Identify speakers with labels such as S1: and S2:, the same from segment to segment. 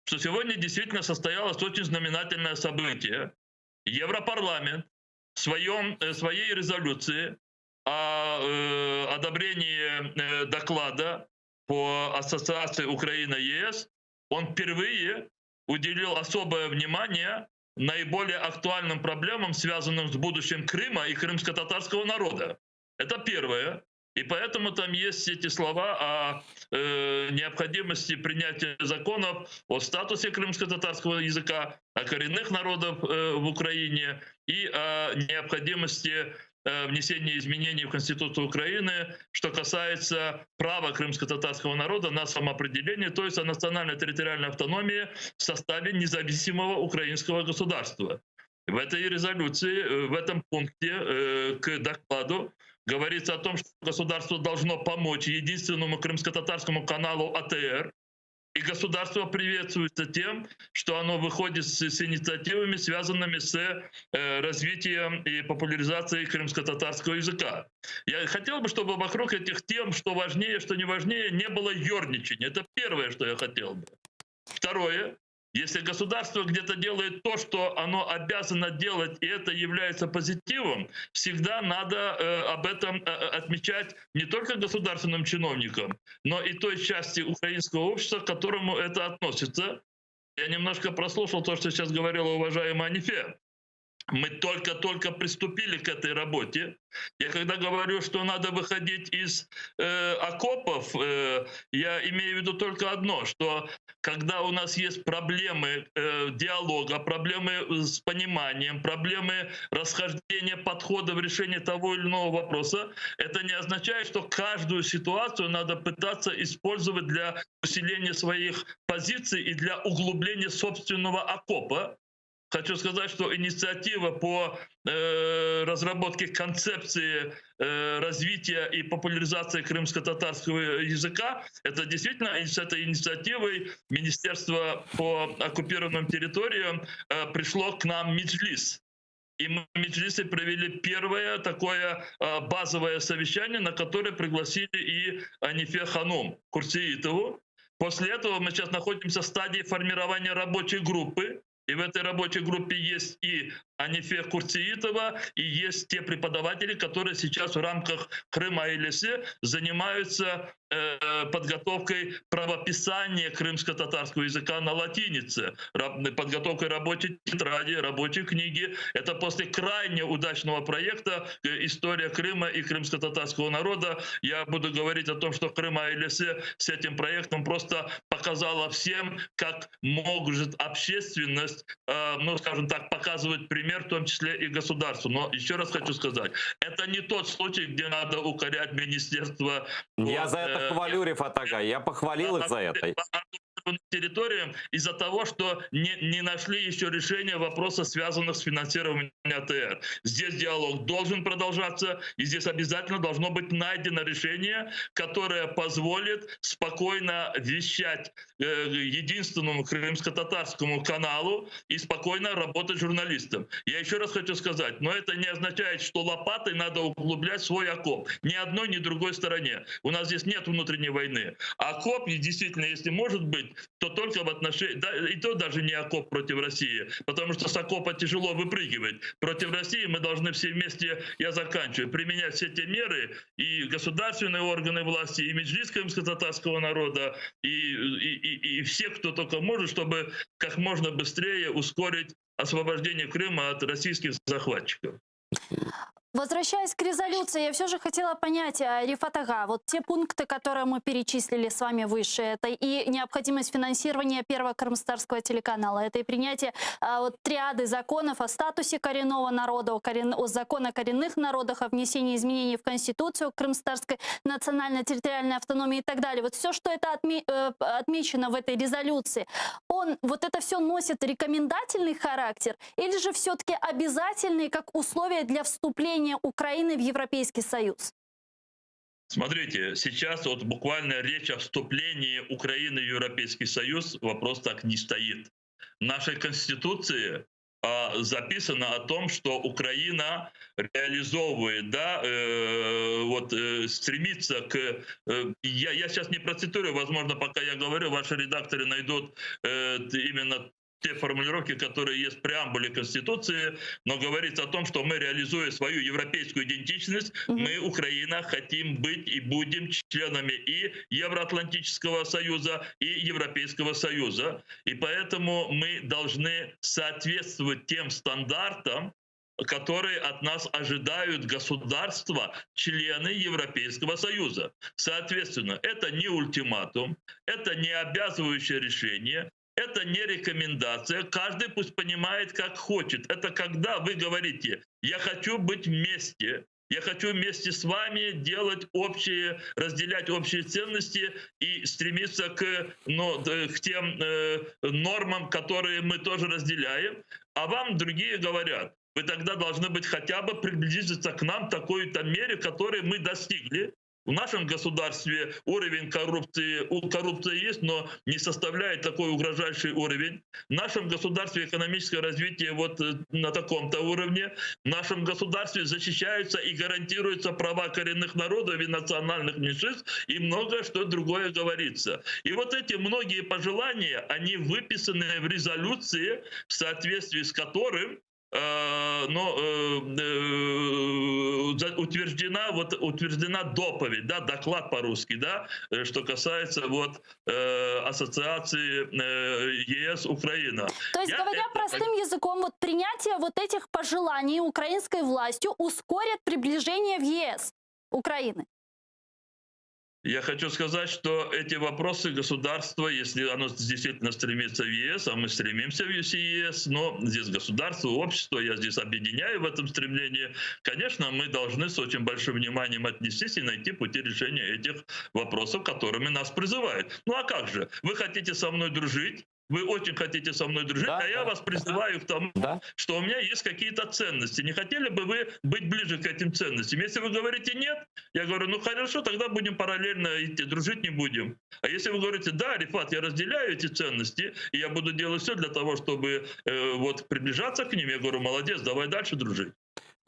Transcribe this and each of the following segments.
S1: что сегодня действительно состоялось очень знаменательное событие. Европарламент в своей резолюции о одобрении доклада по ассоциации Украина-ЕС, он впервые уделил особое внимание наиболее актуальным проблемам, связанным с будущим Крыма и крымско-татарского народа. Это первое. И поэтому там есть эти слова о необходимости принятия законов о статусе крымско-татарского языка, о коренных народов в Украине и о необходимости внесения изменений в Конституцию Украины, что касается права крымско-татарского народа на самоопределение, то есть о национальной территориальной автономии в составе независимого украинского государства. В этой резолюции, в этом пункте к докладу говорится о том, что государство должно помочь единственному крымско-татарскому каналу АТР, и государство приветствуется тем, что оно выходит с инициативами, связанными с развитием и популяризацией крымско-татарского языка. Я хотел бы, чтобы вокруг этих тем, что важнее, что не важнее, не было ёрничания. Это первое, что я хотел бы. Второе. Если государство где-то делает то, что оно обязано делать, и это является позитивом, всегда надо об этом отмечать не только государственным чиновникам, но и той части украинского общества, к которому это относится. Я немножко прослушал то, что сейчас говорила уважаемая Анифе. Мы только-только приступили к этой работе. Я когда говорю, что надо выходить из окопов, я имею в виду только одно, что когда у нас есть проблемы диалога, проблемы с пониманием, проблемы расхождения подхода в решении того или иного вопроса, это не означает, что каждую ситуацию надо пытаться использовать для усиления своих позиций и для углубления собственного окопа. Хочу сказать, что инициатива по разработке концепции развития и популяризации крымско-татарского языка, это действительно с этой инициативой Министерство по оккупированным территориям пришло к нам Меджлис. И мы в Меджлисе провели первое такое базовое совещание, на которое пригласили и Анифе Ханум Курсеитову. После этого мы сейчас находимся в стадии формирования рабочей группы. И в этой рабочей группе есть и Анифе Курсеитова, и есть те преподаватели, которые сейчас в рамках Крыма и Лесе занимаются подготовкой правописания крымско-татарского языка на латинице, подготовкой рабочей тетради, рабочей книги. Это после крайне удачного проекта «История Крыма и крымско-татарского народа». Я буду говорить о том, что Крыма и Лесе с этим проектом просто показала всем, как может общественность, ну, скажем так, показывать пример, в том числе и государству. Но еще раз хочу сказать, это не тот случай, где надо укорять министерство.
S2: Я за это хвалю Рифат Агай, я похвалил их за это.
S1: Территориям из-за того, что не нашли еще решения вопроса, связанных с финансированием АТР. Здесь диалог должен продолжаться, и здесь обязательно должно быть найдено решение, которое позволит спокойно вещать единственному крымско-татарскому каналу и спокойно работать журналистам. Я еще раз хочу сказать, но это не означает, что лопатой надо углублять свой окоп. Ни одной, ни другой стороне. У нас здесь нет внутренней войны. Окоп, действительно, если может быть, то только в отношении, да, и то даже не окоп против России, потому что с окопа тяжело выпрыгивать. Против России мы должны все вместе, я заканчиваю, применять все те меры, и государственные органы власти, и Меджлис крымско-татарского народа, и все, кто только может, чтобы как можно быстрее ускорить освобождение Крыма от российских захватчиков.
S3: Возвращаясь к резолюции, я все же хотела понять, Рифат Ага, вот те пункты, которые мы перечислили с вами выше, это и необходимость финансирования первого крымстарского телеканала, это и принятие вот, триады законов о статусе коренного народа, о законе о коренных народах, о внесении изменений в Конституцию крымстарской национальной территориальной автономии и так далее. Вот все, что это отмечено в этой резолюции, вот это все носит рекомендательный характер или же все-таки обязательный как условие для вступления Украины в Европейский Союз?
S1: Смотрите, сейчас вот буквально речь о вступлении Украины в Европейский Союз, вопрос так не стоит. В нашей Конституции записано о том, что Украина реализовывает, да, стремится к... Я сейчас не процитирую, возможно, пока я говорю, ваши редакторы найдут именно те формулировки, которые есть в преамбуле Конституции, но говорится о том, что мы, реализуя свою европейскую идентичность, мы, Украина, хотим быть и будем членами и Евроатлантического союза, и Европейского союза. И поэтому мы должны соответствовать тем стандартам, которые от нас ожидают государства, члены Европейского союза. Соответственно, это не ультиматум, это не обязывающее решение, это не рекомендация. Каждый пусть понимает, как хочет. Это когда вы говорите: я хочу быть вместе, я хочу вместе с вами делать общие, разделять общие ценности и стремиться к тем нормам, которые мы тоже разделяем. А вам другие говорят: вы тогда должны быть хотя бы приблизиться к нам в такой-то мере, которой мы достигли. В нашем государстве уровень коррупции есть, но не составляет такой угрожающий уровень. В нашем государстве экономическое развитие вот на таком-то уровне. В нашем государстве защищаются и гарантируются права коренных народов и национальных меньшинств, и многое что другое говорится. И вот эти многие пожелания, они выписаны в резолюции, в соответствии с которым утверждена доповедь, да, доклад по-русски, да, что касается ассоциации ЕС-Украина.
S3: То есть, говоря простым языком, вот принятие вот этих пожеланий украинской властью ускорит приближение в ЕС Украины.
S1: Я хочу сказать, что эти вопросы государства, если оно действительно стремится в ЕС, а мы стремимся в ЕС, но здесь государство, общество, я здесь объединяю в этом стремлении, конечно, мы должны с очень большим вниманием отнестись и найти пути решения этих вопросов, которыми нас призывают. Ну а как же? Вы хотите со мной дружить? Вы очень хотите со мной дружить,
S2: да,
S1: а я вас призываю к тому, что у меня есть какие-то ценности. Не хотели бы вы быть ближе к этим ценностям? Если вы говорите нет, я говорю: ну хорошо, тогда будем параллельно идти, дружить не будем. А если вы говорите: да, Рифат, я разделяю эти ценности, и я буду делать все для того, чтобы приближаться к ним, я говорю: молодец, давай дальше дружить.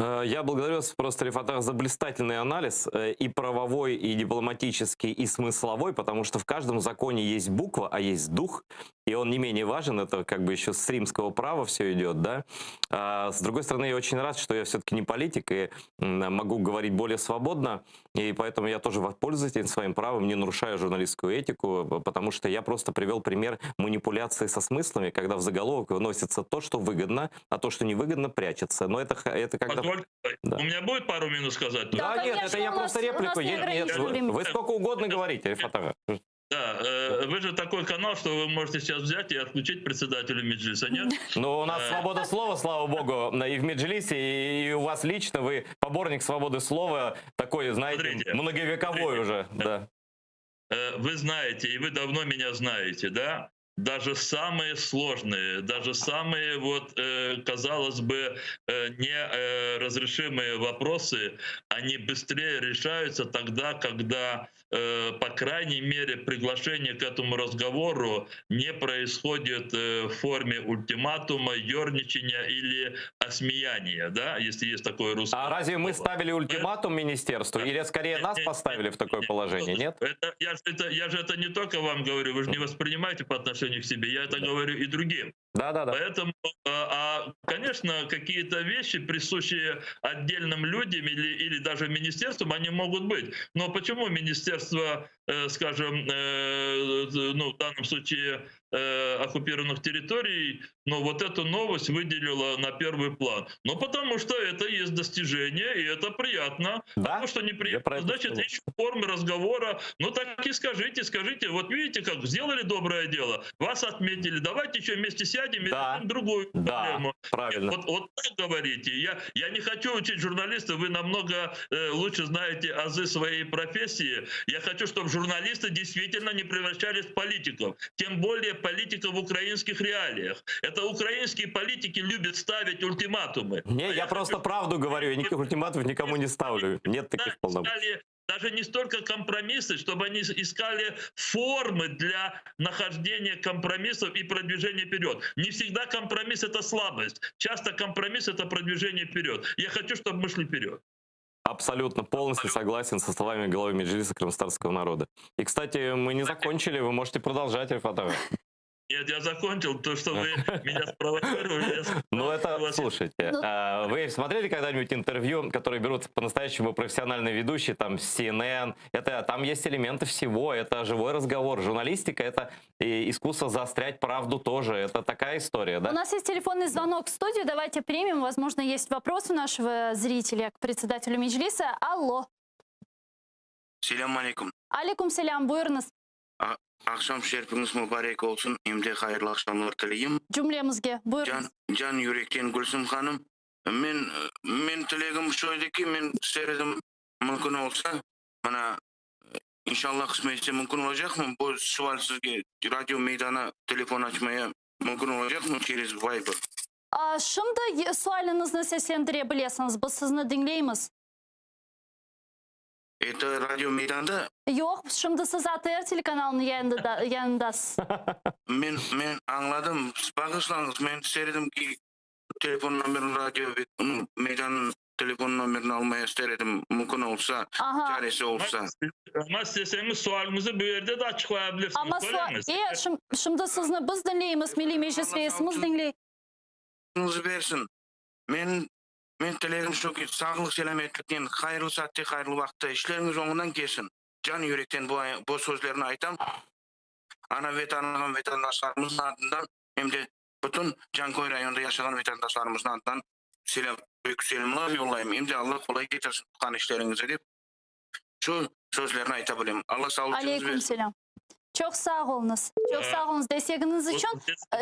S2: Я благодарю вас просто, Рифат, за блистательный анализ, и правовой, и дипломатический, и смысловой, потому что в каждом законе есть буква, а есть дух, и он не менее важен, это как бы еще с римского права все идет, да. А с другой стороны, я очень рад, что я все-таки не политик и могу говорить более свободно, и поэтому я тоже воспользуюсь этим своим правом, не нарушаю журналистскую этику, потому что я просто привел пример манипуляции со смыслами, когда в заголовок выносится то, что выгодно, а то, что невыгодно, прячется. Но это когда...
S1: Да. У меня будет пару минут сказать?
S2: Да,
S3: конечно,
S2: нет, это я просто реплику. Вы сколько угодно говорите, Рифат ага.
S1: Да, вы же такой канал, что вы можете сейчас взять и отключить председателя Меджлиса, нет?
S2: Ну, у нас свобода слова, слава богу, и в Меджлисе, и у вас лично, вы поборник свободы слова, такой, знаете,
S1: Смотрите,
S2: многовековой уже. Да.
S1: Вы знаете, и вы давно меня знаете, да? Даже самые сложные, даже самые, казалось бы, неразрешимые вопросы, они быстрее решаются тогда, когда, по крайней мере, приглашение к этому разговору не происходит в форме ультиматума, ерничания или осмеяния, да, если есть такое русское.
S2: А разве мы ставили ультиматум министерству, или скорее нас поставили в такое положение, нет?
S1: Я же это не только вам говорю, вы же не воспринимаете по отношению к себе, я это говорю и другим.
S2: Да.
S1: Поэтому, конечно, какие-то вещи, присущие отдельным людям или даже министерствам, они могут быть. Но почему министерство, скажем, в данном случае оккупированных территорий, но вот эту новость выделила на первый план? Ну, потому что это есть достижение, и это приятно.
S2: Да?
S1: Потому что неприятно, значит, ищут формы разговора. Ну, так и скажите, вот видите, как сделали доброе дело, вас отметили, давайте еще вместе сядем и решим другую проблему.
S2: Правильно.
S1: Вот так говорите. Я не хочу учить журналистов, вы намного лучше знаете азы своей профессии. Я хочу, чтобы журналисты действительно не превращались в политиков. Тем более политиков в украинских реалиях. Это украинские политики любят ставить ультиматумы.
S2: Не, я просто правду говорю, я никаких ультиматумов никому не ставлю. Нет таких полномочий.
S1: даже не столько компромиссы, чтобы они искали формы для нахождения компромиссов и продвижения вперед. Не всегда компромисс — это слабость. Часто компромисс — это продвижение вперед. Я хочу, чтобы мы шли вперед.
S2: Абсолютно, полностью согласен со словами главы Меджлиса крымстарского народа. И, кстати, мы не закончили, вы можете продолжать, Рифат ага.
S1: Нет, я закончил то, что вы меня спровоцировали.
S2: Ну это, слушайте,
S3: Ну.
S2: вы смотрели когда-нибудь интервью, которые берут по-настоящему профессиональные ведущие, там, CNN, там есть элементы всего, это живой разговор, журналистика, это и искусство заострять правду тоже, это такая история,
S3: У
S2: да?
S3: нас есть телефонный звонок в студию, давайте примем. Возможно, есть вопрос у нашего зрителя к председателю Меджлиса. Алло.
S4: Selam aleyküm.
S3: Алейкум селям, buyurunuz.
S4: Akşam şerifiniz mübarek olsun. Hem de hayırlı akşamlar dileyim.
S3: Cümlemizge, buyurunuz.
S4: Can yürekten Gülsüm Hanım. Men tilegim şöyle ki men seyredim mümkün olsa bana inşallah kısmetse mümkün olacak mı? Bu sual sizge radyo meydana telefon açmaya mümkün olacak mı? Через Viber.
S3: Şimdi sualınızı seslendirebilirsiniz. Biz sizni dinleyimiz.
S4: Это радyo meydanda
S3: Yok, şimdi siz ATR telekanalının yanındasınız.
S4: men anladım. Bağışlanız. Men seyredim ki telefon numaranı radyo meydanın telefon numaranı almaya istedim. Mümkün olsa,
S3: Aha.
S4: çaresi olsa.
S1: Ama isteseniz sualınızı bu yerde de açıklayabilirsiniz.
S3: Ama şimdi sizni biz dinleyimiz. Milli Meclis reisimiz dinley.
S4: Sözünüzü versin. Men tilerim şu ki sağlık selametlikten hayırlı saatte hayırlı vakti işleriniz onundan gelsin. Can yürekten bu sözlerini aytam. Ana vetanlanan vatandaşlarımızın adından hem de bütün Cankoy rayonunda yaşayan vatandaşlarımızın adından büyük selamlar yollayayım. Hem de Allah kolay getirsin tutan işlerinize deyip şu sözlerini aytabilirim. Allah sağlık
S3: Aleyküm selam. Çok sağ olunuz. Çok sağ olunuz destekiniz için.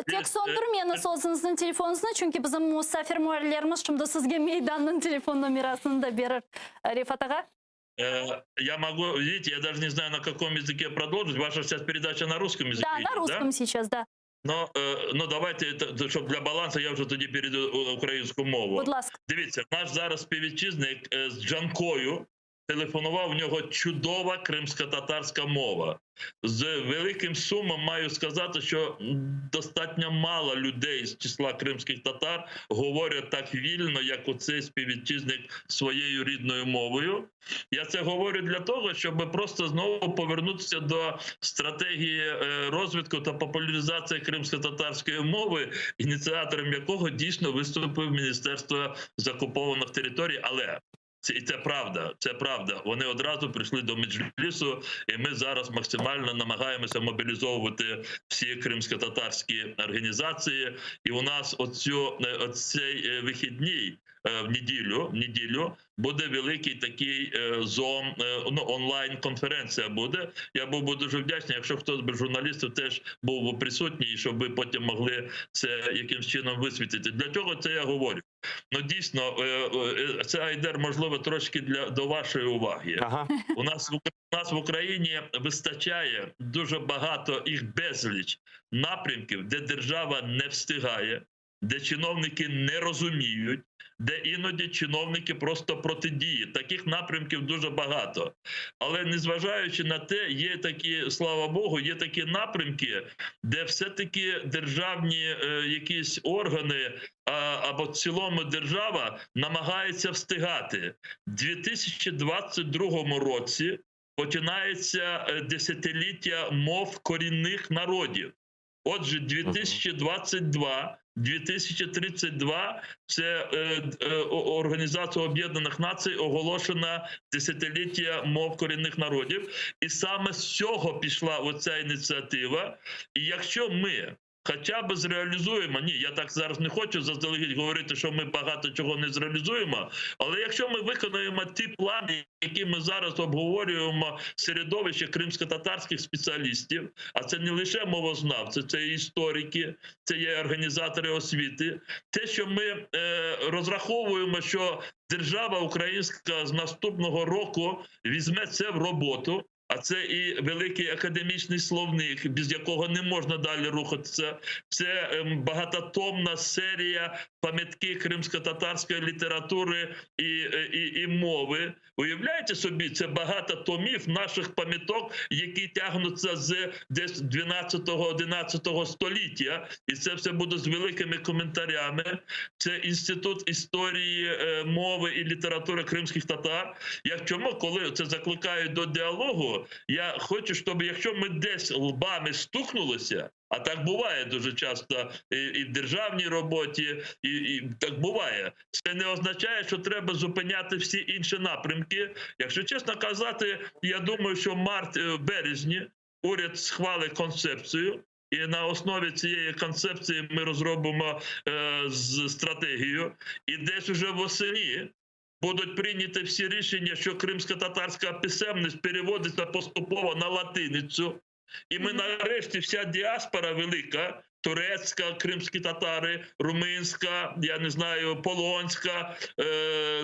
S3: Tek söndürmeyiniz özünüzün telefonunuzunu çünkü bizim musafir muharrirlerimiz şimdi sizge meydanın telefon numarasını da verir. Rifat ağa.
S1: Я могу, видите, я даже не знаю, на каком языке продолжить. Ваша сейчас передача на русском языке
S3: Да,
S1: идет,
S3: на русском сейчас, да.
S1: Но давайте, щоб для балансу, я вже тоді перейду українську мову.
S3: Будь ласка.
S1: Дивіться, наш зараз співвітчизник з Джанкою телефонував, у нього чудова кримсько-татарська мова. З великим сумом маю сказати, що достатньо мало людей з числа кримських татар говорять так вільно, як оцей співвітчизник своєю рідною мовою. Я це говорю для того, щоб просто знову повернутися до стратегії розвитку та популяризації кримсько-татарської мови, ініціатором якого дійсно виступив Міністерство з окупованих територій, але і це правда, це правда. Вони одразу прийшли до Меджлісу, і ми зараз максимально намагаємося мобілізовувати всі кримсько-татарські організації. І у нас оцей вихідний в неділю буде великий такий онлайн-конференція буде. Я був би дуже вдячний, якщо хтось з журналістів теж був би присутній, щоб ви потім могли це якимось чином висвітлити. Для чого це я говорю? Ну, дійсно, це айдер, можливо, трошки до вашої уваги.
S2: Ага.
S1: У нас в Україні вистачає дуже багато, їх безліч напрямків, де держава не встигає, де чиновники не розуміють, де іноді чиновники просто протидіють. Таких напрямків дуже багато. Але незважаючи на те, є такі, слава Богу, є такі напрямки, де все-таки державні якісь органи або в цілому держава намагається встигати. У 2022 році починається десятиліття мов корінних народів. Отже, 2022-2032 це Організація Об'єднаних Націй оголошена десятиліття мов корінних народів. І саме з цього пішла оця ініціатива. І якщо ми хоча б зреалізуємо, ні, я так зараз не хочу заздалегідь говорити, що ми багато чого не зреалізуємо, але якщо ми виконуємо ті плани, які ми зараз обговорюємо в середовищі кримсько-татарських спеціалістів, а це не лише мовознавці, це і історики, це є організатори освіти, те, що ми розраховуємо, що держава українська з наступного року візьме це в роботу, а це і великий академічний словник, без якого не можна далі рухатися. Це багатотомна серія пам'ятки кримсько-татарської літератури і мови. Уявляєте собі, це багато томів наших пам'яток, які тягнуться з десь 12-11 століття. І це все буде з великими коментарями. Це Інститут історії мови і літератури кримських татар. Коли це закликають до діалогу, я хочу, щоб якщо ми десь лбами стукнулися, а так буває дуже часто і в державній роботі, і так буває. Це не означає, що треба зупиняти всі інші напрямки. Якщо чесно казати, я думаю, що в март-березні уряд схвалить концепцію, і на основі цієї концепції ми розробимо стратегію. І десь уже восени будуть прийняті всі рішення, що кримсько-татарська писемність переводиться поступово на латиницю. І ми нарешті, вся діаспора велика, турецька, кримські татари, румунська, я не знаю, полонська,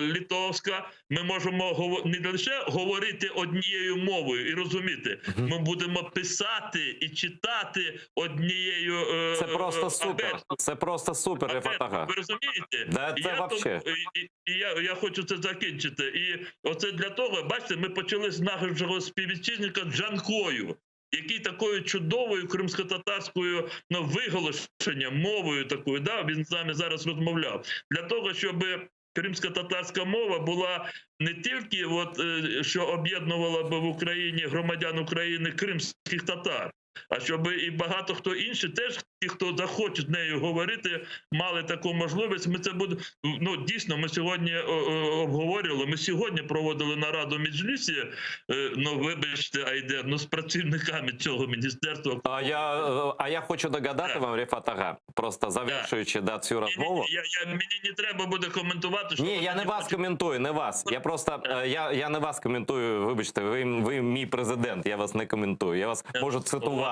S1: литовська, ми можемо не лише говорити однією мовою і розуміти, ми будемо писати і читати однією
S2: Це просто супер. Це просто супер, Рифат Ага.
S1: Ви розумієте?
S2: Да, це вообще.
S1: Я хочу це закінчити. І оце для того, бачите, ми почали з нашого співвітчизника Джанкою, який такою чудовою кримсько-татарською виголошенням, мовою такою, він з нами зараз розмовляв. Для того, щоб кримсько-татарська мова була не тільки, що об'єднувала б в Україні громадян України кримських татар, а щоб і багато хто інший, теж ті, хто захочуть нею говорити, мали таку можливість. Ми це будемо, дійсно, ми сьогодні обговорювали, ми сьогодні проводили нараду в Меджлісі, вибачте, Айдер, з працівниками цього міністерства.
S2: А я хочу догадати вам, Рифат Ага, просто завершуючи цю розмову.
S1: Мені не треба буде коментувати.
S2: Ні, я не вас коментую, не вас. Я просто, я не вас коментую, вибачте, ви мій президент, я вас не коментую, я вас можу цитувати.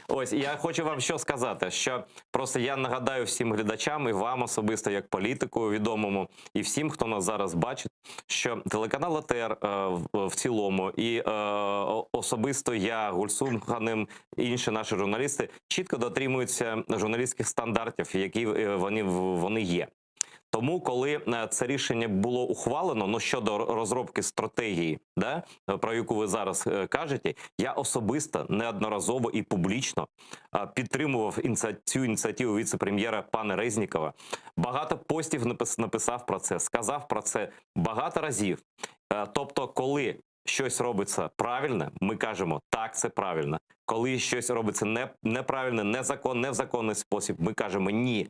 S2: Ось, я хочу вам що сказати, що просто я нагадаю всім глядачам і вам особисто, як політику відомому, і всім, хто нас зараз бачить, що телеканал АТР в цілому і особисто я, Гульсум Ханим, і інші наші журналісти чітко дотримуються журналістських стандартів, які вони є. Тому, коли це рішення було ухвалено, щодо розробки стратегії, про яку ви зараз кажете, я особисто неодноразово і публічно підтримував цю ініціативу віце-прем'єра пана Резнікова. Багато постів написав про це, сказав про це багато разів. Тобто, коли щось робиться правильно, ми кажемо, так, це правильно. Коли щось робиться неправильно, не в законний спосіб, ми кажемо, ні.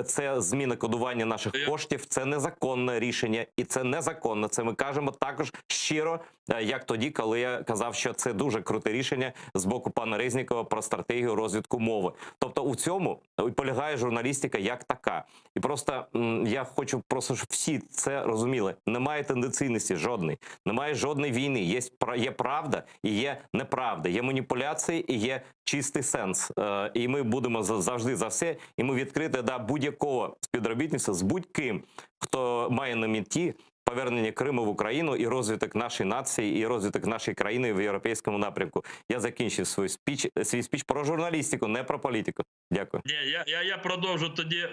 S2: Це зміна кодування наших коштів, це незаконне рішення, і це незаконно. Це ми кажемо також щиро, як тоді, коли я казав, що це дуже круте рішення з боку пана Резнікова про стратегію розвитку мови. Тобто у цьому і полягає журналістика як така. І просто я хочу, щоб всі це розуміли. Немає тенденційності жодної, немає жодної війни. Є правда і є неправда, є маніпуляції і є чистий сенс. І ми будемо завжди за все, і ми відкриті до будь-якого співробітництва з будь-ким, хто має на меті повернення Криму в Україну і розвиток нашої нації, і розвиток нашої країни в європейському напрямку. Я закінчив свій спіч про журналістику, не про політику. Дякую.
S1: Ні, я продовжу тоді.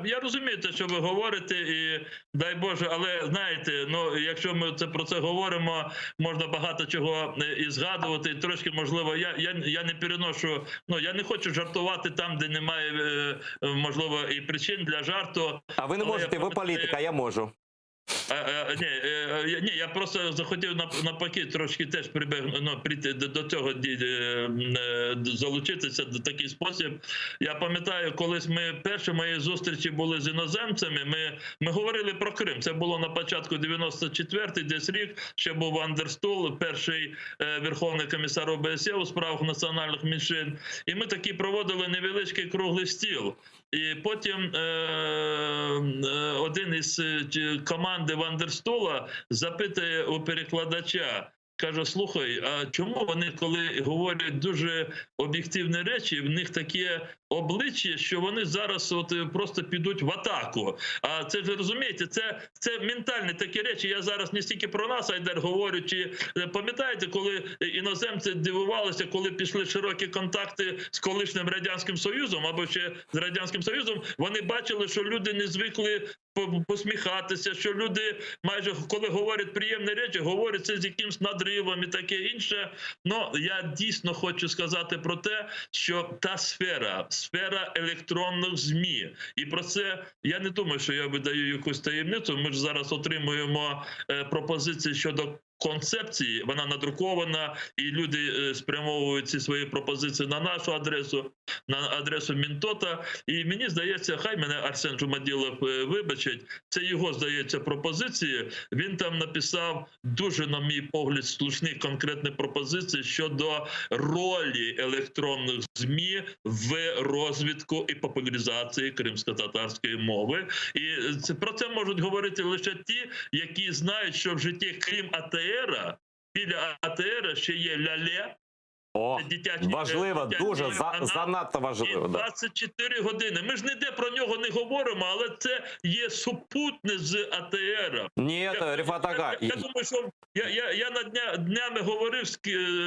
S1: Я розумію те, що ви говорите, і дай Боже, але знаєте, якщо ми про це говоримо, можна багато чого і згадувати, і трошки, можливо, я не переношу, я не хочу жартувати там, де немає, можливо, і причин для жарту.
S2: А ви не можете, ви політик, а я можу.
S1: Ні, я просто захотів навпаки трошки теж прийти до цього, залучитися до такий спосіб. Я пам'ятаю, колись перші мої зустрічі були з іноземцями, ми говорили про Крим. Це було на початку 94-й, десь рік, ще був Андерстул, перший верховний комісар ОБСЄ у справах національних меншин. І ми таки проводили невеличкий круглий стіл. І потім один із команди Вандерстула запитує у перекладача: Каже, слухай, а чому вони, коли говорять дуже об'єктивні речі, в них таке обличчя, що вони зараз от просто підуть в атаку. А це ж розумієте, це ментальні такі речі. Я зараз не стільки про нас, Айдар, говорю. Чи пам'ятаєте, коли іноземці дивувалися, коли пішли широкі контакти з колишнім Радянським Союзом або ще з Радянським Союзом, вони бачили, що люди не звикли посміхатися, що люди майже, коли говорять приємні речі, говорять це з якимсь надривом і таке інше. Ну, я дійсно хочу сказати про те, що та сфера електронних ЗМІ, і про це я не думаю, що я видаю якусь таємницю. Ми ж зараз отримуємо пропозиції щодо концепції, вона надрукована, і люди спрямовують ці свої пропозиції на нашу адресу, на адресу Мінтота. І мені здається, хай мене Арсен Жумаділов вибачить, це його, здається, пропозиції. Він там написав дуже, на мій погляд, слушні конкретні пропозиції щодо ролі електронних ЗМІ в розвитку і популяризації кримсько-татарської мови. І про це можуть говорити лише ті, які знають, що в житті, крім АТР, біля АТР ще є Ляле.
S2: О, важливо, дуже, занадто важливо.
S1: 24 години. Ми ж ніде про нього не говоримо, але це є супутне з АТР.
S2: Ні, Рифат Ага.
S1: Я думаю, що я днями говорив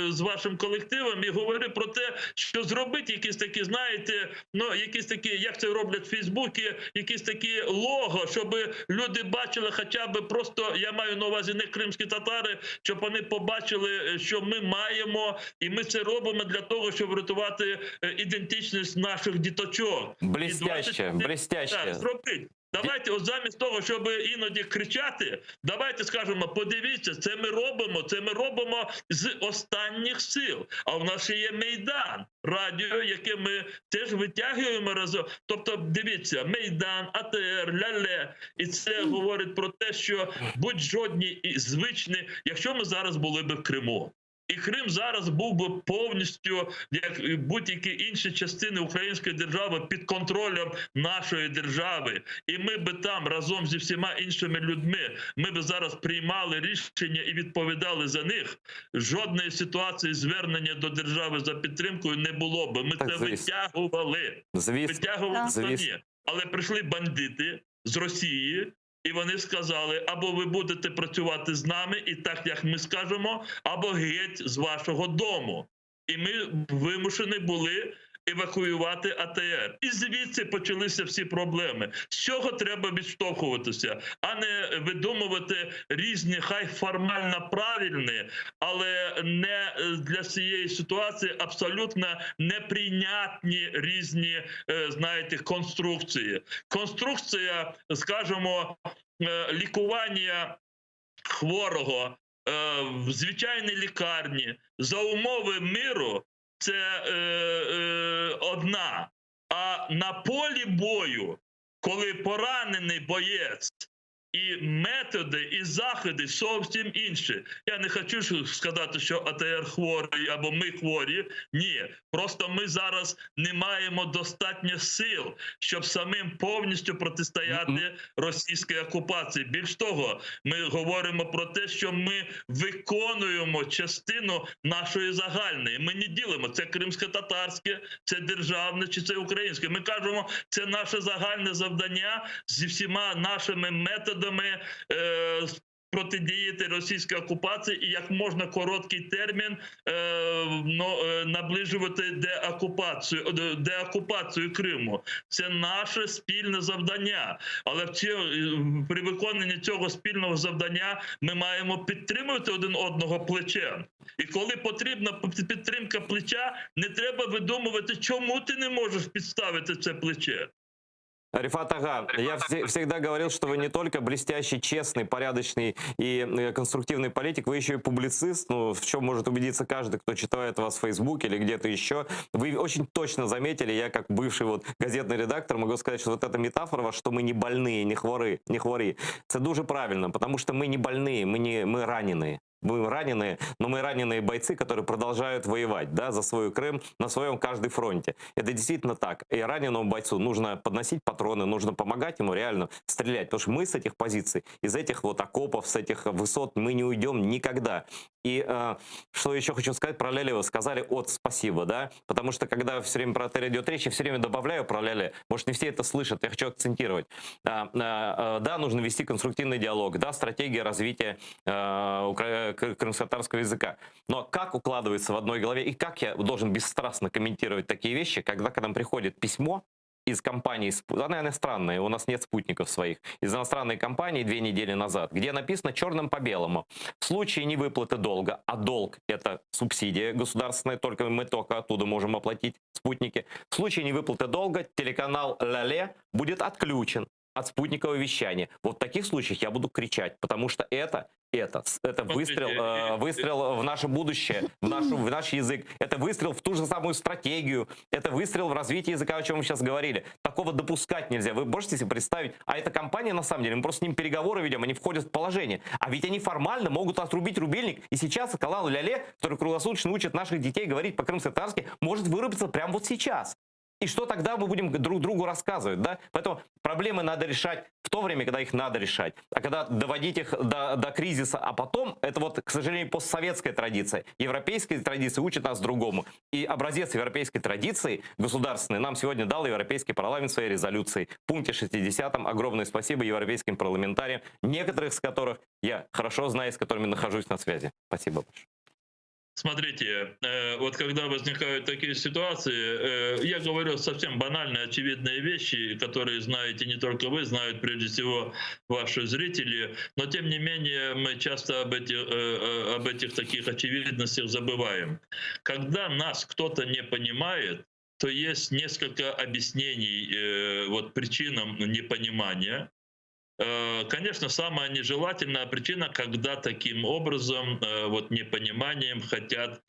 S1: з вашим колективом і говорив про те, що зробити якісь такі, знаєте, ну, якісь такі, як це роблять в Фейсбуці, якісь такі лого, щоб люди бачили хоча б просто, я маю на увазі не кримські татари, щоб вони побачили, що ми маємо, і ми це робимо для того, щоб врятувати ідентичність наших діточок.
S2: Блестяще, блестяще.
S1: Так, зробити. Давайте, от замість того, щоб іноді кричати, давайте скажемо, подивіться, це ми робимо з останніх сил. А в нас ще є Майдан, радіо, яке ми теж витягуємо разом. Тобто, дивіться, Майдан, АТР, Ляле. І це говорить про те, що будь-жодні і звичні, якщо ми зараз були б в Криму, і Крим зараз був би повністю, як будь-які інші частини української держави, під контролем нашої держави. І ми би там разом зі всіма іншими людьми, ми би зараз приймали рішення і відповідали за них. Жодної ситуації звернення до держави за підтримкою не було би. Ми це витягували. Витягували самі. Але прийшли бандити з Росії, і вони сказали, або ви будете працювати з нами, і так, як ми скажемо, або геть з вашого дому. І ми вимушені були евакуювати АТР. І звідси почалися всі проблеми. З чого треба відштовхуватися, а не видумувати різні, хай формально правильні, але не для цієї ситуації абсолютно неприйнятні різні, знаєте, конструкції. Конструкція, скажімо, лікування хворого в звичайній лікарні за умови миру – це одна. А на полі бою, коли поранений боєць, і методи, і заходи зовсім інші. Я не хочу сказати, що АТР хворий або ми хворі. Ні. Просто ми зараз не маємо достатньо сил, щоб самим повністю протистояти російській окупації. Більш того, ми говоримо про те, що ми виконуємо частину нашої загальної. Ми не ділимо, це кримсько-татарське, це державне чи це українське. Ми кажемо, це наше загальне завдання зі всіма нашими методами протидіяти російській окупації і як можна короткий термін наближувати деокупацію Криму. Це наше спільне завдання. Але при виконанні цього спільного завдання ми маємо підтримувати один одного плечем. І коли потрібна підтримка плеча, не треба видумувати, чому ти не можеш підставити це плече.
S2: Рифат Ага, я всегда говорил, что вы не только блестящий, честный, порядочный и конструктивный политик, вы еще и публицист, ну, в чем может убедиться каждый, кто читает вас в Фейсбуке или где-то еще. Вы очень точно заметили, я как бывший вот газетный редактор могу сказать, что вот эта метафора, что мы не больные, не хворі, це дуже правильно, потому что мы не больные, мы раненые. Мы раненые, но мы раненые бойцы, которые продолжают воевать, да, за свой Крым на своем каждой фронте. Это действительно так. И раненому бойцу нужно подносить патроны, нужно помогать ему реально стрелять. Потому что мы с этих позиций, из этих вот окопов, с этих высот мы не уйдем никогда. И что еще хочу сказать про Ляле, вы сказали от спасибо, да, потому что когда все время про отель идет речь, я все время добавляю про Ляле, может не все это слышат, я хочу акцентировать. Да, нужно вести конструктивный диалог, да, стратегия развития крымско-татарского языка, но как укладывается в одной голове и как я должен бесстрастно комментировать такие вещи, когда к нам приходит письмо из компании, она, наверное, странная, у нас нет спутников своих, из иностранной компании 2 недели назад, где написано черным по белому: в случае невыплаты долга, а долг — это субсидия государственная, мы только оттуда можем оплатить спутники, в случае невыплаты долга телеканал Ляле будет отключен от спутникового вещания. Вот в таких случаях я буду кричать, потому что это выстрел в наше будущее, в наш язык. Это выстрел в ту же самую стратегию. Это выстрел в развитие языка, о чем мы сейчас говорили. Такого допускать нельзя. Вы можете себе представить? А эта компания, на самом деле, мы просто с ним переговоры ведем, они входят в положение. А ведь они формально могут отрубить рубильник. И сейчас канал Ляле, который круглосуточно учит наших детей говорить по-крымско-татарски, может вырубиться прямо вот сейчас. И что тогда мы будем друг другу рассказывать, да? Поэтому проблемы надо решать в то время, когда их надо решать. А когда доводить их до кризиса, а потом, это вот, к сожалению, постсоветская традиция. Европейская традиция учит нас другому. И образец европейской традиции государственной нам сегодня дал Европейский парламент в своей резолюции. В пункте 60 огромное спасибо европейским парламентариям, некоторых из которых я хорошо знаю, с которыми нахожусь на связи. Спасибо большое.
S1: Смотрите, вот когда возникают такие ситуации, я говорю совсем банальные, очевидные вещи, которые знаете не только вы, знают прежде всего ваши зрители, но тем не менее мы часто об этих таких очевидностях забываем. Когда нас кто-то не понимает, то есть несколько объяснений причинам непонимания. Конечно, самая нежелательная причина, когда таким образом, непониманием хотят,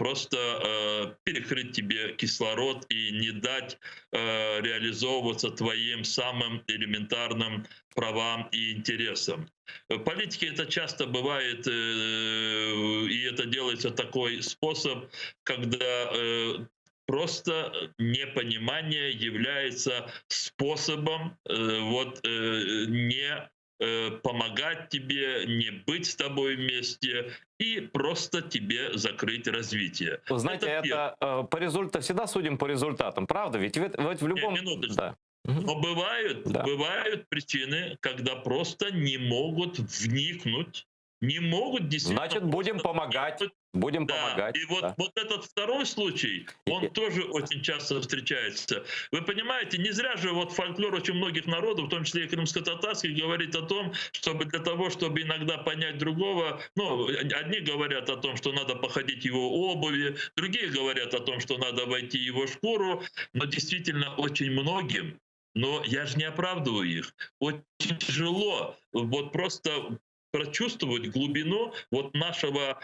S1: просто перекрыть тебе кислород и не дать реализовываться твоим самым элементарным правам и интересам. В политике это часто бывает, и это делается такой способ, когда просто непонимание является способом не помогать тебе, не быть с тобой вместе и просто тебе закрыть развитие.
S2: Вы знаете, это по результату всегда судим по результатам, правда? Ведь в любом...
S1: Да. Но бывают причины, когда просто не могут вникнуть, не могут действительно...
S2: Значит, будем помогать. Будем помогать.
S1: И вот этот второй случай, он тоже очень часто встречается. Вы понимаете, не зря же фольклор очень многих народов, в том числе и крымско-татарский, говорит о том, чтобы для того, чтобы иногда понять другого, одни говорят о том, что надо походить его обуви, другие говорят о том, что надо войти в его шкуру, но действительно очень многим, но я же не оправдываю их, очень тяжело просто прочувствовать глубину нашего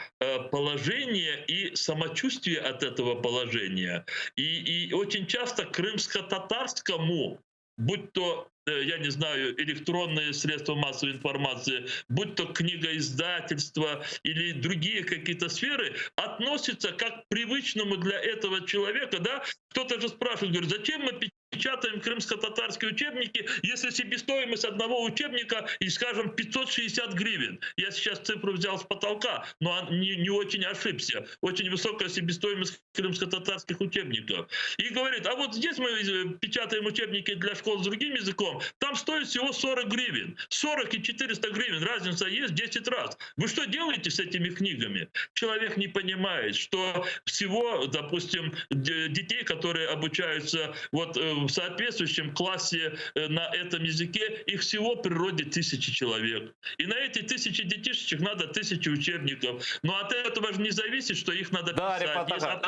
S1: положения и самочувствия от этого положения. И очень часто крымско-татарскому, будь то, я не знаю, электронные средства массовой информации, будь то книгоиздательство или другие какие-то сферы, относятся как к привычному для этого человека. Да? Кто-то же спрашивает, говорит, зачем мы печатаем крымско-татарские учебники, если себестоимость одного учебника, скажем, 560 гривен. Я сейчас цифру взял с потолка, но не очень ошибся. Очень высокая себестоимость крымско-татарских учебников. И говорит, а вот здесь мы печатаем учебники для школ с другим языком, там стоит всего 40 гривен. 40 и 400 гривен, разница есть 10 раз. Вы что делаете с этими книгами? Человек не понимает, что всего, допустим, детей, которые обучаются в соответствующем классе на этом языке, их всего в природе 1000 человек. И на эти 1000 детишечек надо 1000 учебников. Но от этого же не зависит, что их надо писать.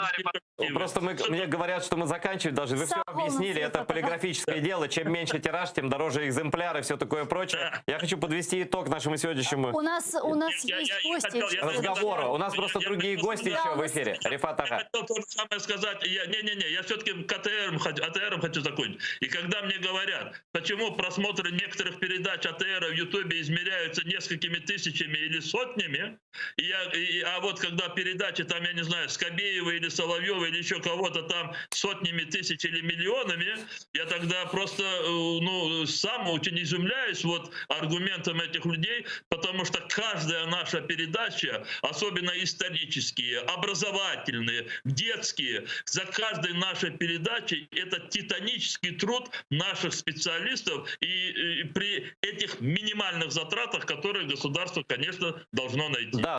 S2: Просто мне говорят, что мы заканчивать должны. Вы все объяснили, это полиграфическое дело. Чем меньше тираж, тем дороже экземпляры, все такое прочее. Я хочу подвести итог нашему сегодняшнему
S3: У нас есть гости.
S2: разговору. У нас просто другие гости еще в эфире. Рифат Ага.
S1: Я хотел то же самое сказать. Я все-таки к АТРам хочу закончить. закончить. И когда мне говорят, почему просмотры некоторых передач АТР в Ютубе измеряются несколькими тысячами или сотнями, а вот когда передачи, там, я не знаю, Скобеева или Соловьева или еще кого-то там сотнями тысяч или миллионами, я тогда просто сам очень изумляюсь вот аргументам этих людей, потому что каждая наша передача, особенно исторические, образовательные, детские, за каждой нашей передачей это титанический труд наших специалистов и при этих минимальных затратах, которые государство, конечно, должно найти.
S2: Да,